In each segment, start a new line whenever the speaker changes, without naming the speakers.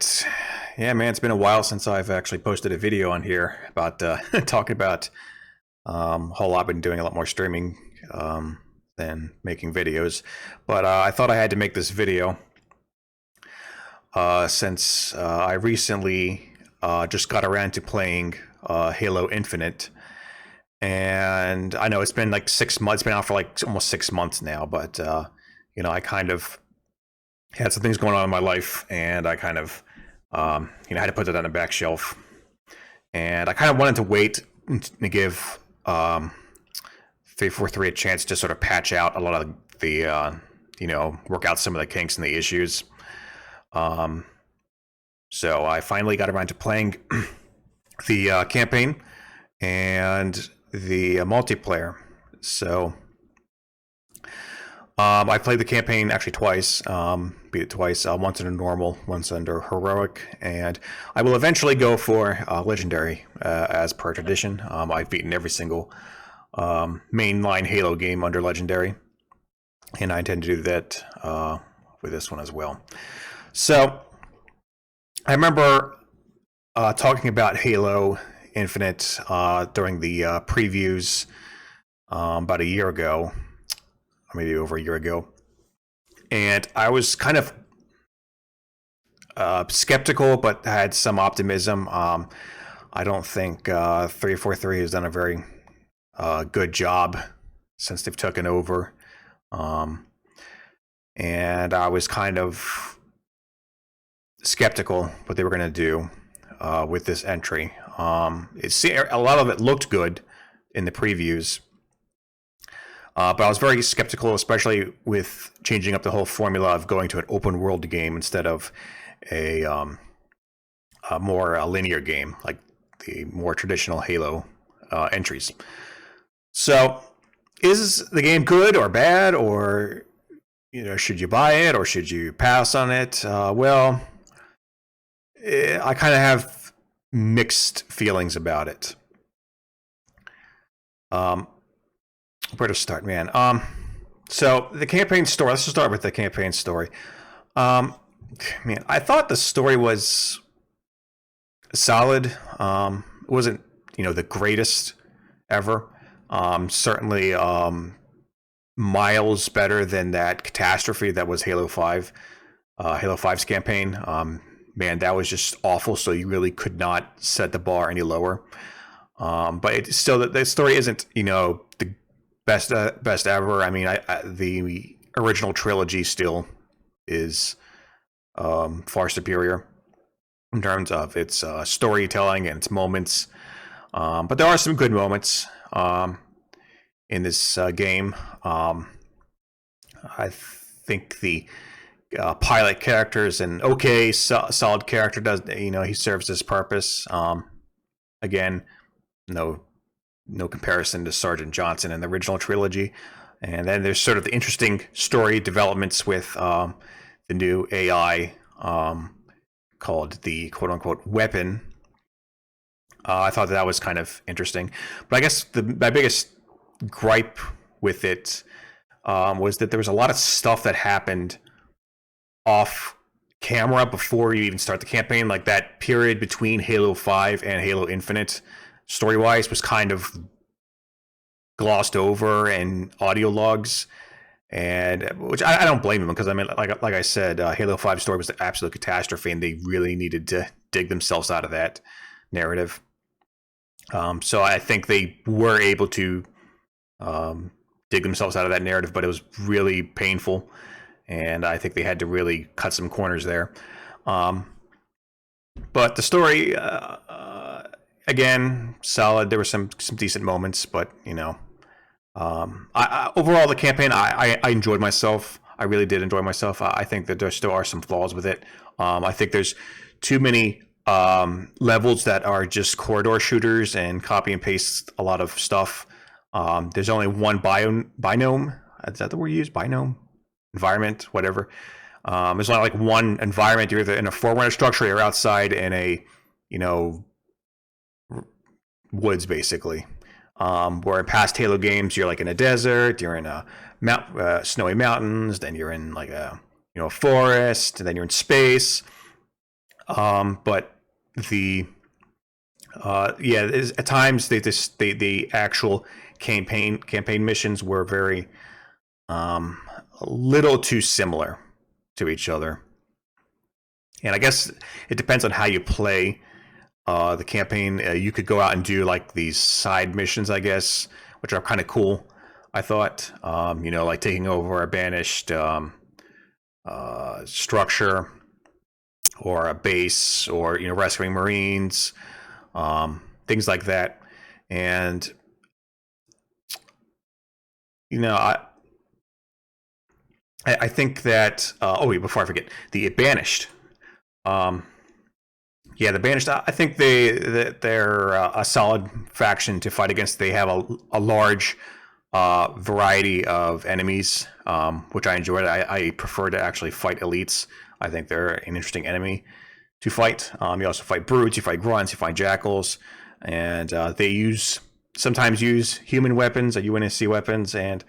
right. Yeah, man, it's been a while since I've actually posted a video on here about talking about a whole lot. I've been doing a lot more streaming than making videos. But I thought I had to make this video since I recently just got around to playing Halo Infinite. And I know it's been like 6 months, it's been out for like almost 6 months now, but I kind of had some things going on in my life, and I kind of had to put that on the back shelf. And I kind of wanted to wait to give 343 a chance to sort of patch out a lot of the, work out some of the kinks and the issues. So I finally got around to playing the campaign and the multiplayer. So I played the campaign actually twice, beat it twice, once under normal, once under heroic, and I will eventually go for legendary as per tradition. I've beaten every single mainline Halo game under legendary, and I intend to do that with this one as well. So I remember talking about Halo Infinite during the previews about a year ago, or maybe over a year ago, and I was kind of skeptical, but had some optimism. I don't think 343 has done a very good job since they've taken over, and I was kind of skeptical what they were going to do with this entry. A lot of it looked good in the previews, but I was very skeptical, especially with changing up the whole formula of going to an open world game instead of a more linear game like the more traditional Halo entries. So, is the game good or bad, or should you buy it or should you pass on it? I kind of have mixed feelings about it. Where to start, man? So the campaign story. Let's just start with the campaign story. Man, I thought the story was solid. It wasn't, the greatest ever. Certainly, miles better than that catastrophe that was Halo 5. Halo 5's campaign. Man, that was just awful. So you really could not set the bar any lower. But it's still, the story isn't, the best ever. I mean, the original trilogy still is far superior in terms of its storytelling and its moments. But there are some good moments in this game. I think the pilot character is an okay, solid character. Does he serves his purpose. Again, no comparison to Sergeant Johnson in the original trilogy. And then there's sort of the interesting story developments with the new AI called the quote-unquote weapon. I thought that was kind of interesting. But I guess my biggest gripe with it was that there was a lot of stuff that happened off camera before you even start the campaign. Like that period between Halo 5 and Halo Infinite, story-wise, was kind of glossed over in audio logs, and which I don't blame them, because I mean, like I said, Halo 5 story was an absolute catastrophe, and they really needed to dig themselves out of that narrative. So I think they were able to dig themselves out of that narrative, but it was really painful, and I think they had to really cut some corners there. But the story, again, solid. There were some decent moments, but overall the campaign, I enjoyed myself. I really did enjoy myself. I think that there still are some flaws with it. I think there's too many levels that are just corridor shooters and copy and paste a lot of stuff. There's only one biome. Is that the word you use? Biome? Environment? Whatever. There's only like one environment. You're either in a Forerunner structure or outside in a, woods, basically. Where in past Halo games, you're like in a desert, you're in a snowy mountains, then you're in like a forest, and then you're in space. But the yeah, at times the actual campaign missions were very a little too similar to each other. And I guess it depends on how you play the campaign. You could go out and do like these side missions, I guess, which are kind of cool. I thought, like taking over a banished structure or a base, or rescuing Marines, things like that. And I think that wait, before I forget, the banished. Yeah, the banished. I think they're a solid faction to fight against. They have a large variety of enemies, which I enjoyed. I prefer to actually fight elites. I think they're an interesting enemy to fight. You also fight brutes, you fight grunts, you fight jackals, and they sometimes use human weapons or UNSC weapons, and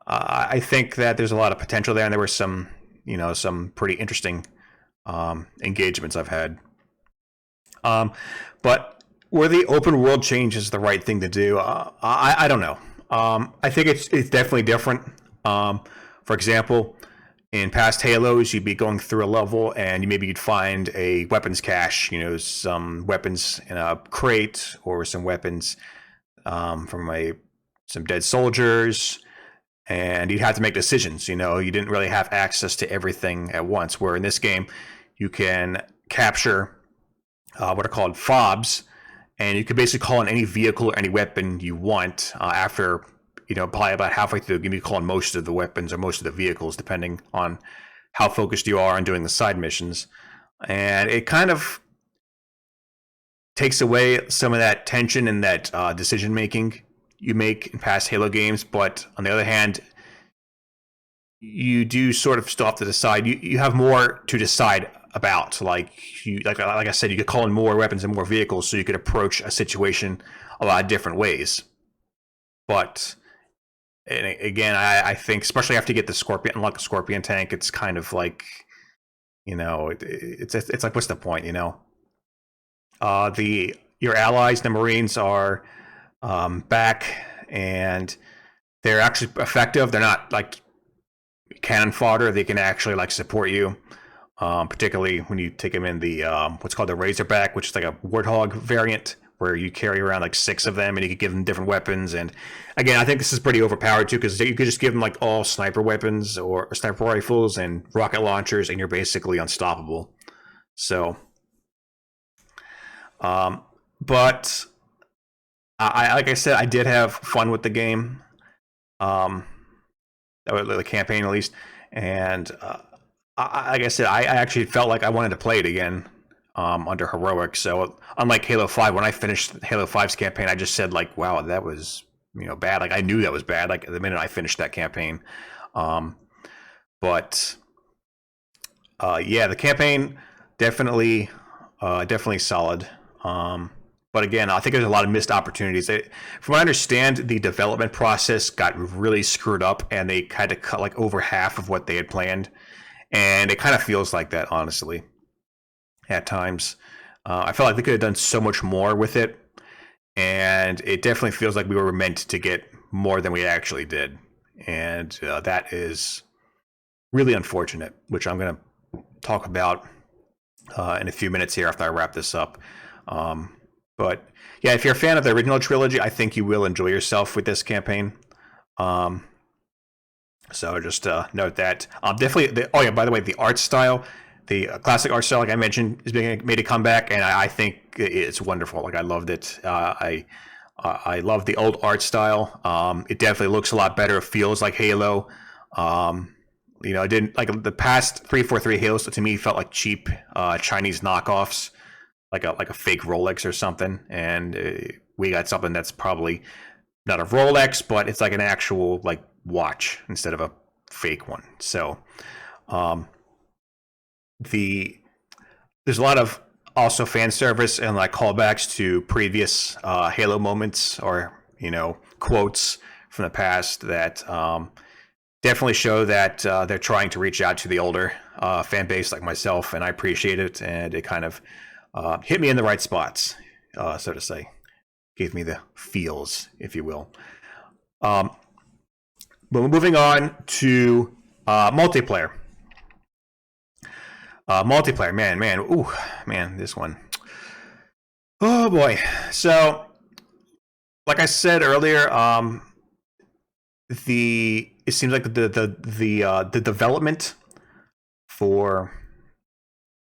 I think that there's a lot of potential there, and there were some pretty interesting engagements I've had. But were the open world changes the right thing to do? I don't know. I think it's definitely different. For example, in past Halos, you'd be going through a level and you'd find a weapons cache, some weapons in a crate or some weapons from some dead soldiers, and you'd have to make decisions. You didn't really have access to everything at once, where in this game, you can capture what are called fobs, and you can basically call in any vehicle or any weapon you want after probably about halfway through the game. You call in most of the weapons or most of the vehicles, depending on how focused you are on doing the side missions. And it kind of takes away some of that tension and that decision making you make in past Halo games. But on the other hand, you do sort of still have to decide. You have more to decide about. Like I said, you could call in more weapons and more vehicles, so you could approach a situation a lot of different ways. But and again, I think, especially after you get the Scorpion, unlock the Scorpion tank, it's kind of like, it's like, what's the point, your allies, the Marines, are back, and they're actually effective. They're not like cannon fodder. They can actually like support you, particularly when you take them in the what's called the Razorback, which is like a Warthog variant, where you carry around like 6 of them, and you could give them different weapons. And again, I think this is pretty overpowered too, because you could just give them like all sniper weapons or sniper rifles and rocket launchers, and you're basically unstoppable. So, but like I said, I did have fun with the game, the campaign at least, and like I said, I actually felt like I wanted to play it again. Under heroic. So unlike Halo 5, when I finished Halo 5's campaign, I just said like, wow, that was bad. Like I knew that was bad like the minute I finished that campaign. But yeah, the campaign definitely solid. But again, I think there's a lot of missed opportunities. From what I understand, the development process got really screwed up, and they kind of cut like over half of what they had planned, and it kind of feels like that, honestly. At times, I felt like they could have done so much more with it, and it definitely feels like we were meant to get more than we actually did, and that is really unfortunate, which I'm going to talk about in a few minutes here after I wrap this up. But yeah, if you're a fan of the original trilogy, I think you will enjoy yourself with this campaign. So just note that. Definitely. Oh yeah, by the way, the art style. The classic art style, like I mentioned, is being made a comeback, and I think it's wonderful. Like I loved it. I love the old art style. It definitely looks a lot better. It feels like Halo. It didn't like the past 343 Halos. To me, felt like cheap Chinese knockoffs, like a fake Rolex or something. And we got something that's probably not a Rolex, but it's like an actual like watch instead of a fake one. So. There's a lot of also fan service and like callbacks to previous Halo moments, or quotes from the past that definitely show that they're trying to reach out to the older fan base like myself, and I appreciate it. And it kind of hit me in the right spots, so to say. Gave me the feels, if you will. But moving on to multiplayer. Multiplayer, man, this one. Oh boy. So, like I said earlier, it seems like the development for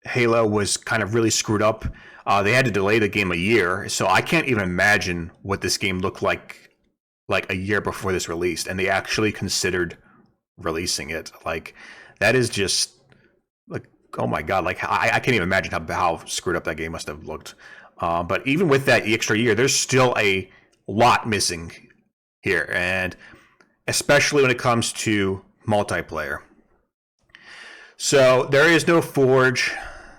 Halo was kind of really screwed up. They had to delay the game a year, so I can't even imagine what this game looked like a year before this released, and they actually considered releasing it. Like, that is just like, oh my god! Like, I can't even imagine how screwed up that game must have looked. But even with that extra year, there's still a lot missing here, and especially when it comes to multiplayer. So there is no Forge,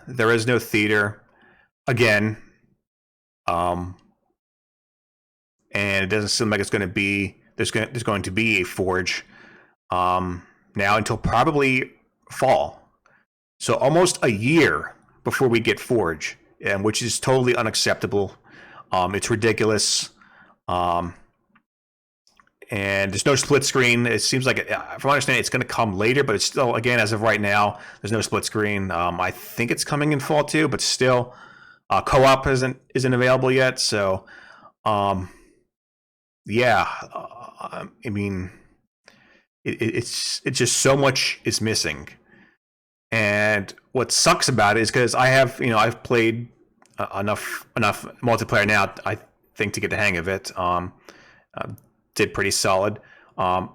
there is no Theater, again, and it doesn't seem like it's going to be there's going to be a Forge now until probably fall. So almost a year before we get Forge, and which is totally unacceptable. It's ridiculous. And there's no split screen. It seems like, from my understanding, it's going to come later, but it's still, again, as of right now, there's no split screen. I think it's coming in fall too, but still, co-op isn't available yet. So, yeah, I mean, it's just so much is missing. And what sucks about it is because I've played enough multiplayer now, I think, to get the hang of it. Did pretty solid. I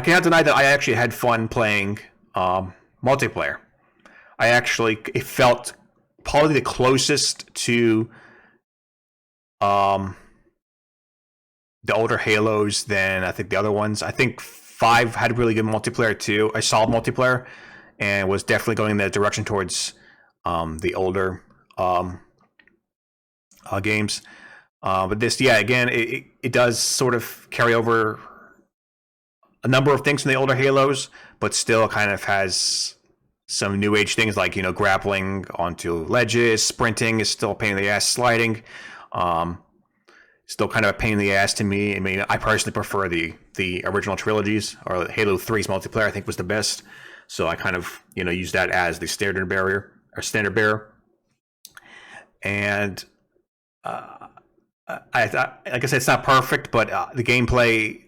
cannot deny that I actually had fun playing multiplayer. It felt probably the closest to the older Halos than I think the other ones. I think 5 had really good multiplayer too. I saw multiplayer and was definitely going in that direction towards the older games. But this, yeah, again, it does sort of carry over a number of things from the older Halos, but still kind of has some new age things like, grappling onto ledges, sprinting is still a pain in the ass, sliding, still kind of a pain in the ass to me. I mean, I personally prefer the original trilogies, or Halo 3's multiplayer I think was the best. So I kind of, use that as the standard bearer. And like I said, it's not perfect, but the gameplay,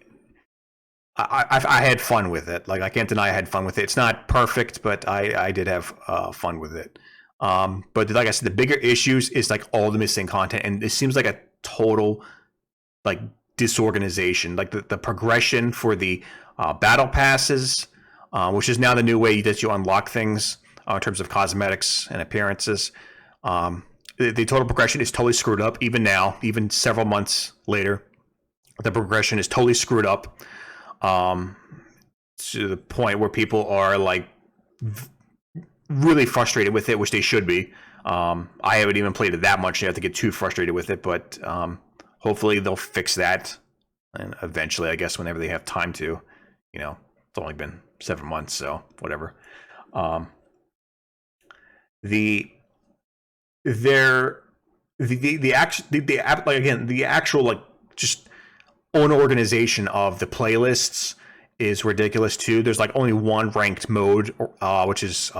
I had fun with it. Like, I can't deny I had fun with it. It's not perfect, but I did have fun with it. But like I said, the bigger issues is like all the missing content, and it seems like a total like disorganization. Like the progression for the battle passes, which is now the new way that you unlock things in terms of cosmetics and appearances. The total progression is totally screwed up. Even now, even several months later, the progression is totally screwed up, to the point where people are like really frustrated with it, which they should be. I haven't even played it that much yet to get too frustrated with it, but hopefully they'll fix that, and eventually, I guess, whenever they have time to. It's only been 7 months, so whatever. The actual like just own organization of the playlists is ridiculous too. There's like only one ranked mode, which is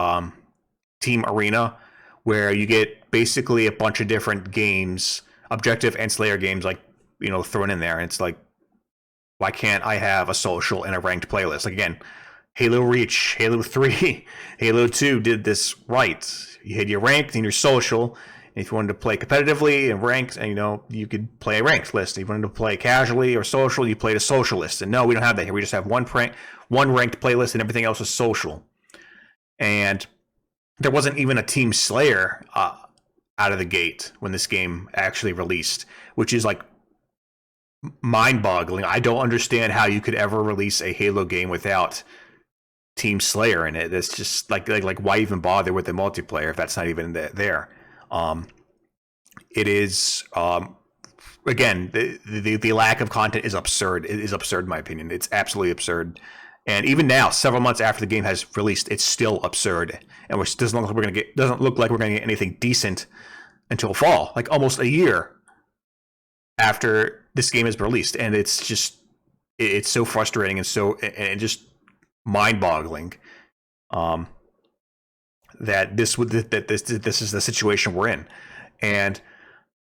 Team Arena, where you get basically a bunch of different games, objective and Slayer games, like thrown in there. And it's like, why can't I have a social and a ranked playlist? Like, again, Halo Reach, Halo 3, Halo 2 did this right. You had your ranked and your social. And if you wanted to play competitively and ranked, and you could play a ranked list. If you wanted to play casually or social, you played a social list. And no, we don't have that here. We just have one ranked playlist, and everything else is social. And there wasn't even a Team Slayer out of the gate when this game actually released, which is like mind-boggling. I don't understand how you could ever release a Halo game without Team Slayer in it. It's just like why even bother with the multiplayer if that's not even there? It is again, the lack of content is absurd. It is absurd in my opinion. It's absolutely absurd. And even now, several months after the game has released, it's still absurd, and it doesn't look like we're gonna get anything decent until fall, like almost a year after this game is released. And it's so frustrating and just mind-boggling that this is the situation we're in. And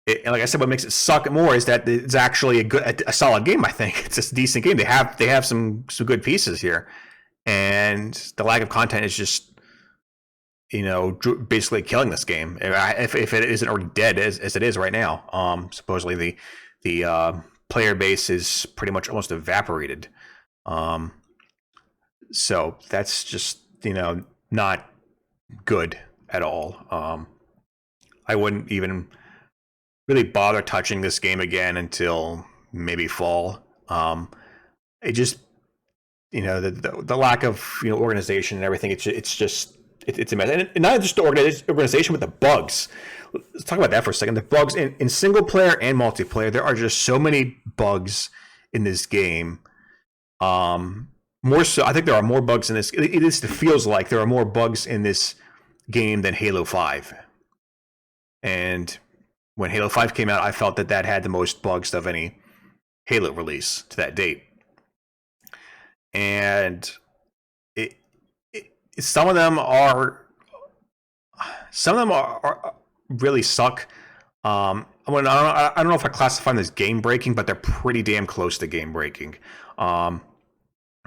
like I said, what makes it suck more is that it's actually a solid game. I think it's a decent game. They have some good pieces here, and the lack of content is just basically killing this game. If it isn't already dead as it is right now. Supposedly the player base is pretty much almost evaporated. So that's just not good at all. I wouldn't even really bother touching this game again until maybe fall. It just the lack of organization and everything. It's a mess, and not just the organization, but the bugs. Let's talk about that for a second. The bugs in single player and multiplayer. There are just so many bugs in this game. More so, I think there are more bugs in this. It feels like there are more bugs in this game than Halo 5. And when Halo 5 came out, I felt that had the most bugs of any Halo release to that date. And some of them are really suck. I don't know if I classify them as game breaking, but they're pretty damn close to game breaking. For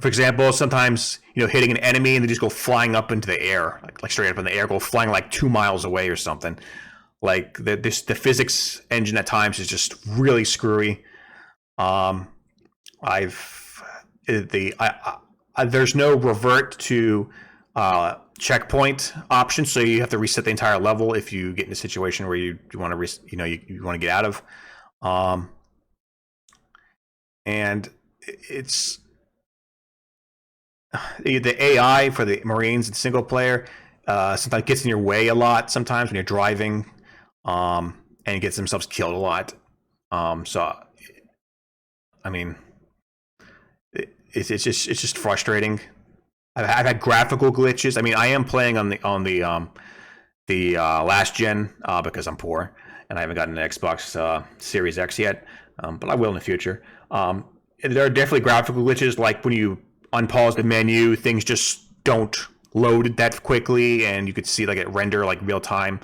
example, sometimes hitting an enemy and they just go flying up into the air, like straight up in the air, go flying like 2 miles away or something. Like the physics engine at times is just really screwy. There's no revert to checkpoint option, so you have to reset the entire level if you get in a situation where you want to you want to get out of. And it's the AI for the Marines in single player sometimes gets in your way a lot. Sometimes when you're driving. And gets themselves killed a lot. So, I mean, it's just frustrating. I've had graphical glitches. I mean, I am playing on the last gen because I'm poor and I haven't gotten an Xbox Series X yet, but I will in the future. There are definitely graphical glitches, like when you unpause the menu, things just don't load that quickly, and you could see like it render like real time.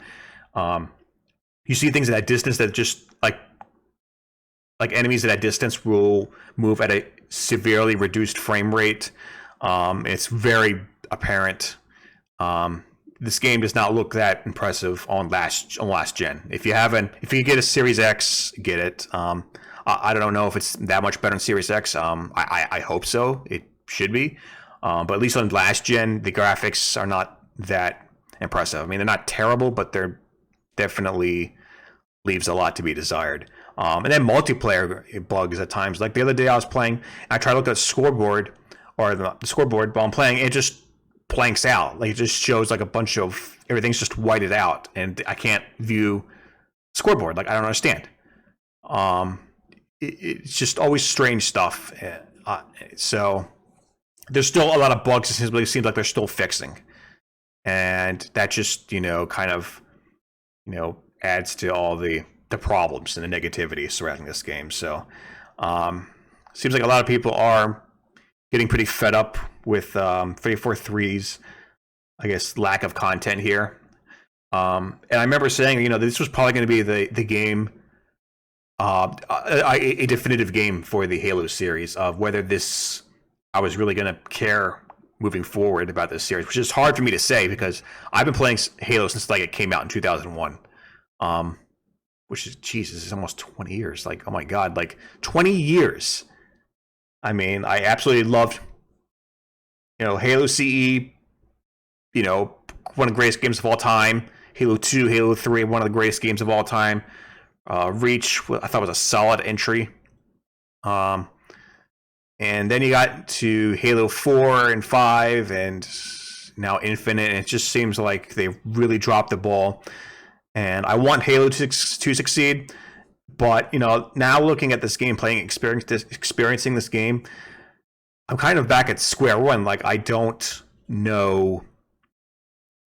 You see things at that distance that just like enemies at that distance will move at a severely reduced frame rate. It's very apparent. This game does not look that impressive on last gen. If you get a Series X, get it. I don't know if it's that much better in Series X. I hope so. It should be. But at least on last gen, the graphics are not that impressive. I mean, they're not terrible, but they're definitely leaves a lot to be desired. And then multiplayer bugs at times. Like the other day I was playing, and I tried to look at the scoreboard while I'm playing, it just blanks out. Like it just shows like a bunch of everything's just whited out, and I can't view scoreboard. Like I don't understand. It's just always strange stuff. So there's still a lot of bugs. It seems like they're still fixing, and that just kind of adds to all the problems and the negativity surrounding this game. So seems like a lot of people are getting pretty fed up with 343's, I guess, lack of content here. And I remember saying, this was probably going to be the game, a definitive game for the Halo series, of whether I was really going to care moving forward about this series, which is hard for me to say because I've been playing Halo since it came out in 2001. Which is, Jesus, it's almost 20 years. Like, oh my God, 20 years. I mean, I absolutely loved, Halo CE, one of the greatest games of all time. Halo 2, Halo 3, one of the greatest games of all time. Reach, I thought was a solid entry. And then you got to Halo 4 and 5 and now Infinite, and it just seems like they really dropped the ball. And I want Halo to succeed, but now looking at this game, experiencing this game, I'm kind of back at square one. Like, I don't know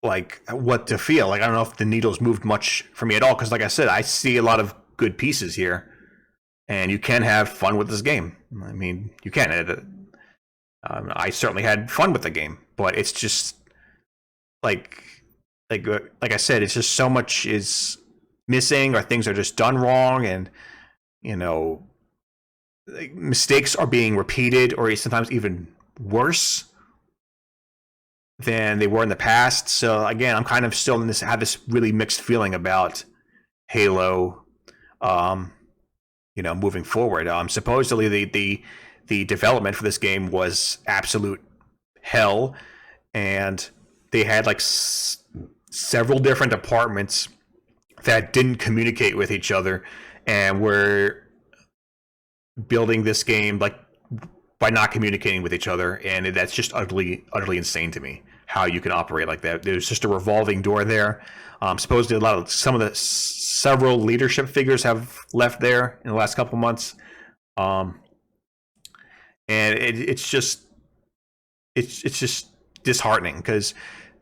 like what to feel. Like, I don't know if the needle's moved much for me at all. Because, like I said, I see a lot of good pieces here, and you can have fun with this game. I mean, you can. I certainly had fun with the game, but it's just like like I said, it's just so much is missing, or things are just done wrong, and you know, like, mistakes are being repeated, or sometimes even worse than they were in the past. So again, I'm kind of still in this have this really mixed feeling about Halo. Um, moving forward. Supposedly the development for this game was absolute hell, and they had like several different departments that didn't communicate with each other, and were building this game like by not communicating with each other, and that's just utterly insane to me how you can operate like that. There's just a revolving door there. Supposedly, some of the several leadership figures have left there in the last couple months, and it's just disheartening because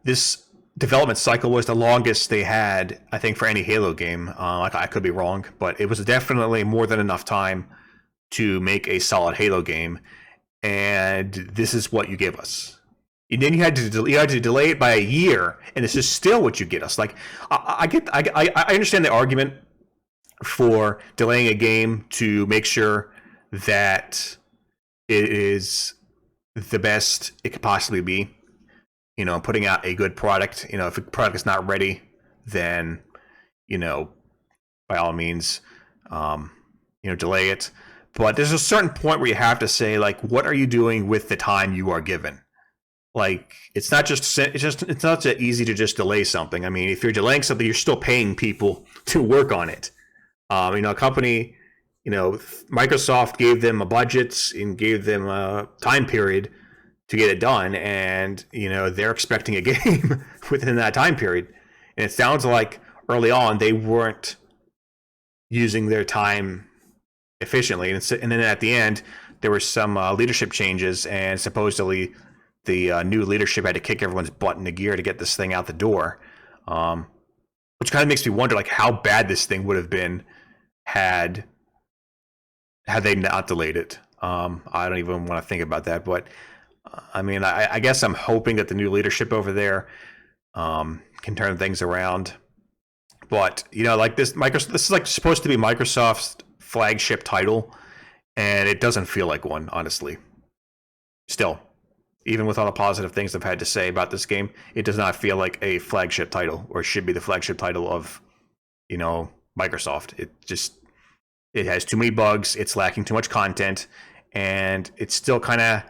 this development cycle was the longest they had, I think, for any Halo game. Like, I could be wrong, but it was definitely more than enough time to make a solid Halo game, and this is what you give us. And then you had to delay it by a year, and this is still what you get us. Like, I understand the argument for delaying a game to make sure that it is the best it could possibly be. Putting out a good product. If a product is not ready, then by all means, delay it. But there's a certain point where you have to say, like, what are you doing with the time you are given? Like, it's not that easy to just delay something. I mean, if you're delaying something, you're still paying people to work on it. A company, Microsoft gave them a budget and gave them a time period to get it done, and they're expecting a game within that time period. And it sounds like early on they weren't using their time efficiently, and then at the end there were some leadership changes, and supposedly the new leadership had to kick everyone's butt into gear to get this thing out the door, which kind of makes me wonder, like, how bad this thing would have been had they not delayed it. I don't even want to think about that, but I mean, I guess I'm hoping that the new leadership over there can turn things around. But like this is like supposed to be Microsoft's flagship title, and it doesn't feel like one, honestly. Still, even with all the positive things I've had to say about this game, it does not feel like a flagship title, or should be the flagship title of Microsoft. It has too many bugs, it's lacking too much content, and it's still kind of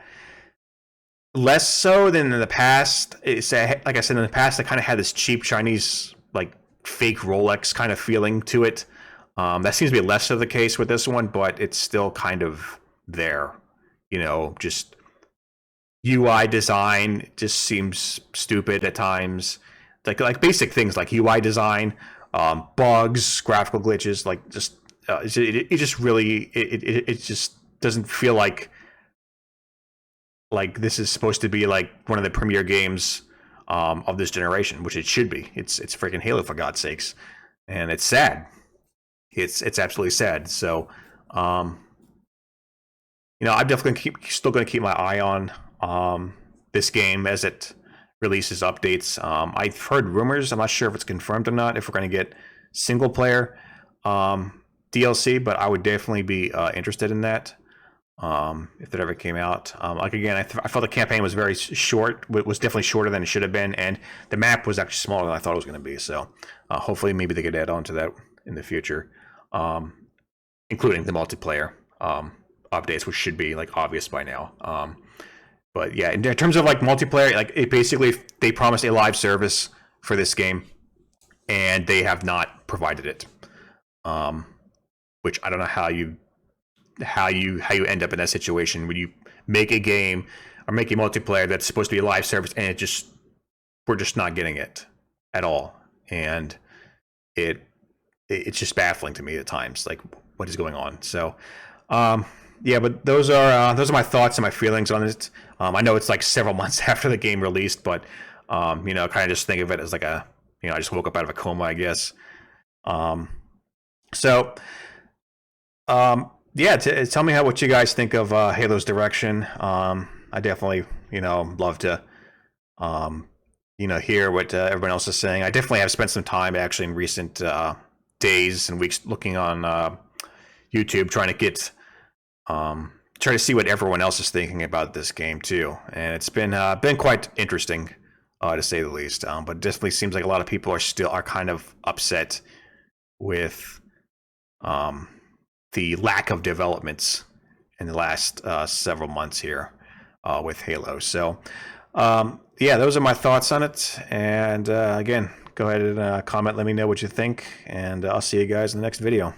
less so than in the past. Like I said, in the past, I kind of had this cheap Chinese, like, fake Rolex kind of feeling to it. That seems to be less of the case with this one, but it's still kind of there. Just UI design just seems stupid at times. Like basic things like UI design, bugs, graphical glitches, like just it just really it just doesn't feel like this is supposed to be like one of the premier games of this generation, which it should be. It's freaking Halo, for God's sakes, and it's sad. It's absolutely sad. So, I'm definitely still going to keep my eye on this game as it releases updates. I've heard rumors. I'm not sure if it's confirmed or not, if we're going to get single player DLC, but I would definitely be interested in that. If that ever came out. Like, again, I felt the campaign was very short. It was definitely shorter than it should have been, and the map was actually smaller than I thought it was going to be. So hopefully maybe they could add on to that in the future, including the multiplayer updates, which should be like obvious by now. But yeah, in terms of like multiplayer, like, it basically, they promised a live service for this game, and they have not provided it. Which I don't know how you end up in that situation when you make a game or make a multiplayer that's supposed to be a live service, and we're just not getting it at all, and it's just baffling to me at times, like, what is going on. So yeah, but those are my thoughts and my feelings on it. I know it's like several months after the game released, but you know, kind of just think of it as like a, you know, I just woke up out of a coma, I guess. Um, so yeah, tell me what you guys think of Halo's direction. I definitely, you know, love to you know, hear what everyone else is saying. I definitely have spent some time actually in recent days and weeks looking on YouTube, trying to get try to see what everyone else is thinking about this game too, and it's been quite interesting to say the least. But it definitely seems like a lot of people are kind of upset with the lack of developments in the last several months here with Halo. So yeah, those are my thoughts on it. And again, go ahead and comment. Let me know what you think, and I'll see you guys in the next video.